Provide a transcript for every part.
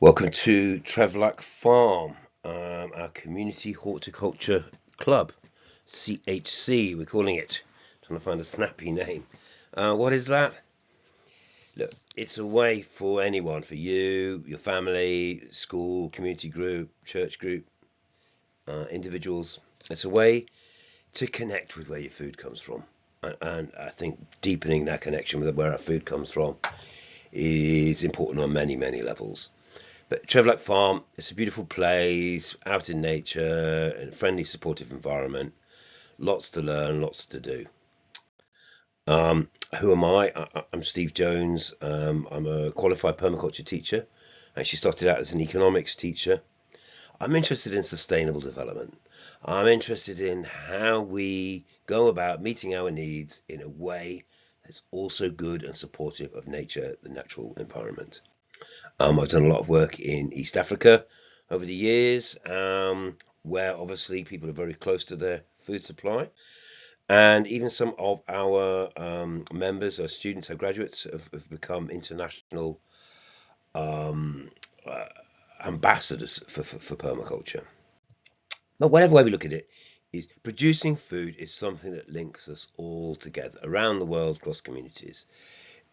Welcome to Treflach Farm, our Community Horticulture Club, CHC, we're calling it. Trying to find a snappy name. What is that? Look, it's a way for anyone, for you, your family, school, community group, church group, individuals. It's a way to connect with where your food comes from. And I think deepening that connection with where our food comes from is important on many, many levels. But Treflach Farm, it's a beautiful place, out in nature, in a friendly, supportive environment. Lots to learn, lots to do. Who am I? I'm Steve Jones. I'm a qualified permaculture teacher. I actually started out as an economics teacher. I'm interested in sustainable development. I'm interested in how we go about meeting our needs in a way that's also good and supportive of nature, the natural environment. I've done a lot of work in East Africa over the years, where obviously people are very close to their food supply. And even some of our members, our students, our graduates have become international ambassadors for permaculture. But whatever way we look at it, is producing food is something that links us all together around the world, across communities.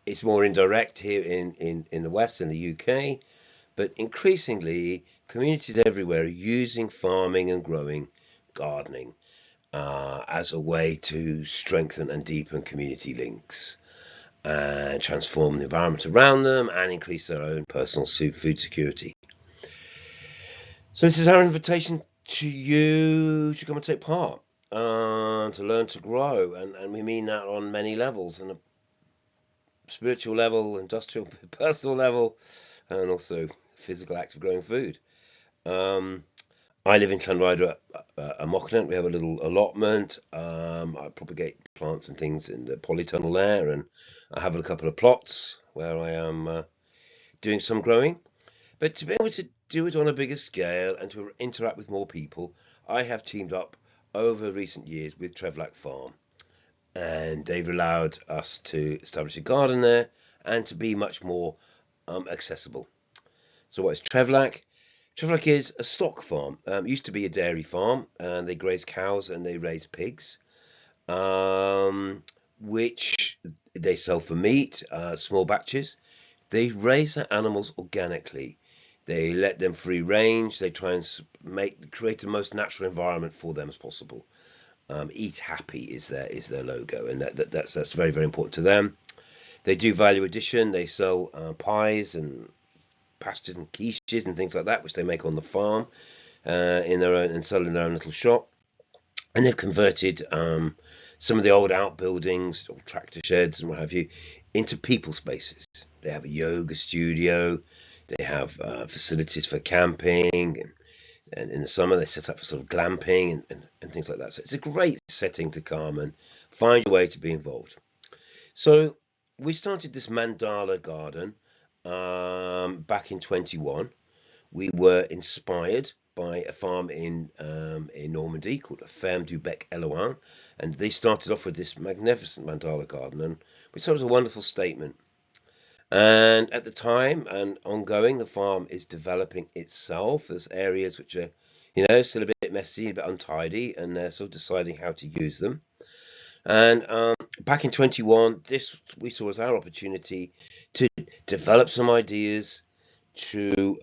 It's more indirect here in the West, in the UK, but increasingly communities everywhere are using farming and growing, gardening, as a way to strengthen and deepen community links and transform the environment around them and increase their own personal food security. So this is our invitation to you to come and take part, to learn to grow, and we mean that on many levels, on a spiritual level, industrial, personal level, and also physical act of growing food. I live in Llanrydr a Mochnant. We have a little allotment. I propagate plants and things in the polytunnel there, and I have a couple of plots where I am doing some growing. But to be able to do it on a bigger scale and to interact with more people, I have teamed up over recent years with Treflach Farm, and they've allowed us to establish a garden there and to be much more accessible. So what is Treflach? Treflach is a stock farm. Used to be a dairy farm, and they graze cows and they raise pigs, which they sell for meat, small batches. They raise their animals organically. They let them free range. They try and create the most natural environment for them as possible. Eat happy is their logo, and that's very, very important to them. They do value addition. They sell pies and pastas and quiches and things like that, which they make on the farm in their own and sell in their own little shop. And they've converted some of the old outbuildings, old tractor sheds and what have you, into people spaces. They have a yoga studio. They have facilities for camping, and in the summer they set up for sort of glamping and things like that. So it's a great setting to come and find a way to be involved. So we started this mandala garden back in 21. We were inspired by a farm in Normandy called Ferme du Bec Eloin, and they started off with this magnificent mandala garden, and we thought it was a wonderful statement. And at the time and ongoing, the farm is developing itself. There's areas which are, still a bit messy, a bit untidy, and they're sort of deciding how to use them. And back in 21, this we saw as our opportunity to develop some ideas, to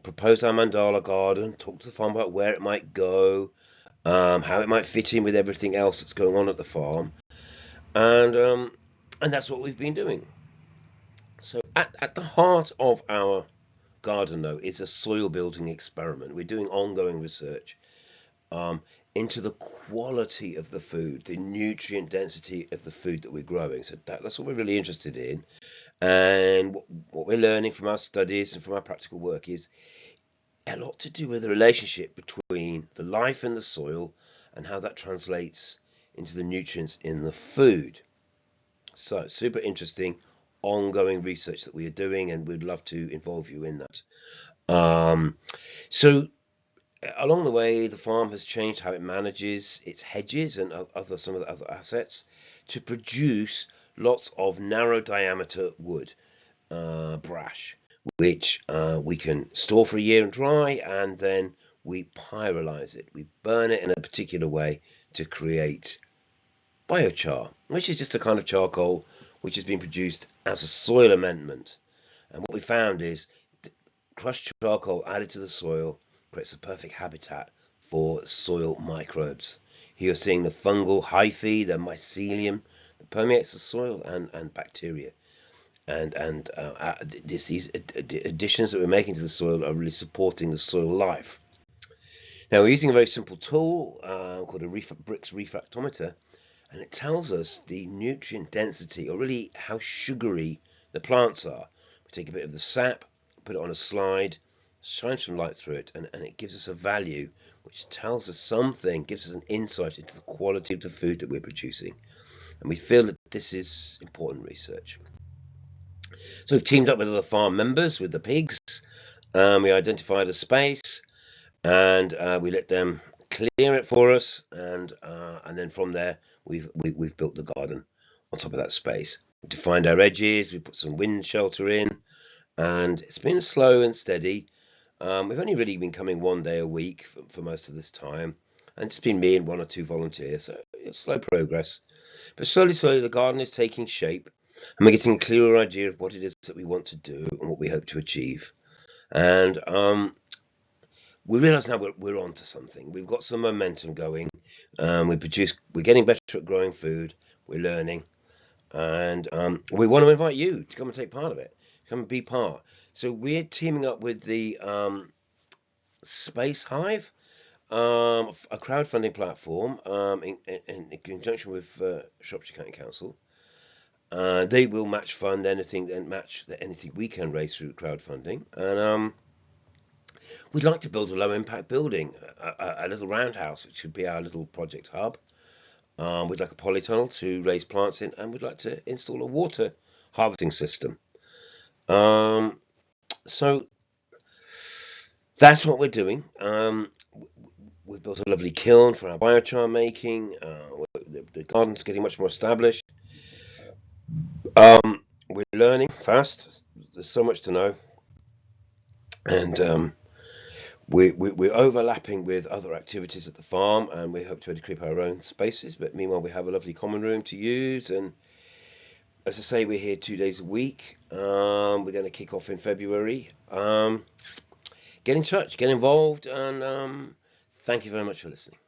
propose our mandala garden, talk to the farm about where it might go, how it might fit in with everything else that's going on at the farm, and that's what we've been doing. So at the heart of our garden, though, is a soil building experiment. We're doing ongoing research into the quality of the food, the nutrient density of the food that we're growing. So that's what we're really interested in. And what we're learning from our studies and from our practical work is a lot to do with the relationship between the life in the soil and how that translates into the nutrients in the food. So super interesting ongoing research that we are doing, and we'd love to involve you in that. So along the way, the farm has changed how it manages its hedges and some of the other assets to produce lots of narrow diameter wood, brash, which we can store for a year and dry, and then we pyrolyze it. We burn it in a particular way to create biochar, which is just a kind of charcoal which has been produced as a soil amendment. And what we found is crushed charcoal added to the soil creates a perfect habitat for soil microbes. Here you're seeing the fungal hyphae, the mycelium that permeates the soil, and bacteria. And these additions that we're making to the soil are really supporting the soil life. Now we're using a very simple tool called a Brix refractometer, and it tells us the nutrient density, or really how sugary the plants are. We take a bit of the sap, put it on a slide, shine some light through it, and it gives us a value which tells us something, gives us an insight into the quality of the food that we're producing. And we feel that this is important research. So we've teamed up with other farm members, with the pigs. We identified a space, and we let them clear it for us, and then from there we've built the garden on top of that space. We defined our edges. We put some wind shelter in, and it's been slow and steady. We've only really been coming one day a week for most of this time, and it's been me and one or two volunteers, so it's slow progress. But slowly the garden is taking shape, and we're getting a clearer idea of what it is that we want to do and what we hope to achieve. And we realise now we're onto something. We've got some momentum going. We're getting better at growing food. We're learning, and we want to invite you to come and take part of it. Come and be part. So we're teaming up with the Space Hive, a crowdfunding platform, in conjunction with Shropshire County Council. They will fund anything we can raise through crowdfunding, and we'd like to build a low impact building, a little roundhouse, which should be our little project hub. We'd like a polytunnel to raise plants in, and we'd like to install a water harvesting system. So that's what we're doing. We've built a lovely kiln for our biochar making. The garden's getting much more established. We're learning fast. There's so much to know, and we're overlapping with other activities at the farm, and we hope to create our own spaces. But meanwhile, we have a lovely common room to use, and as I say, we're here 2 days a week. We're going to kick off in February. Get in touch, get involved, and thank you very much for listening.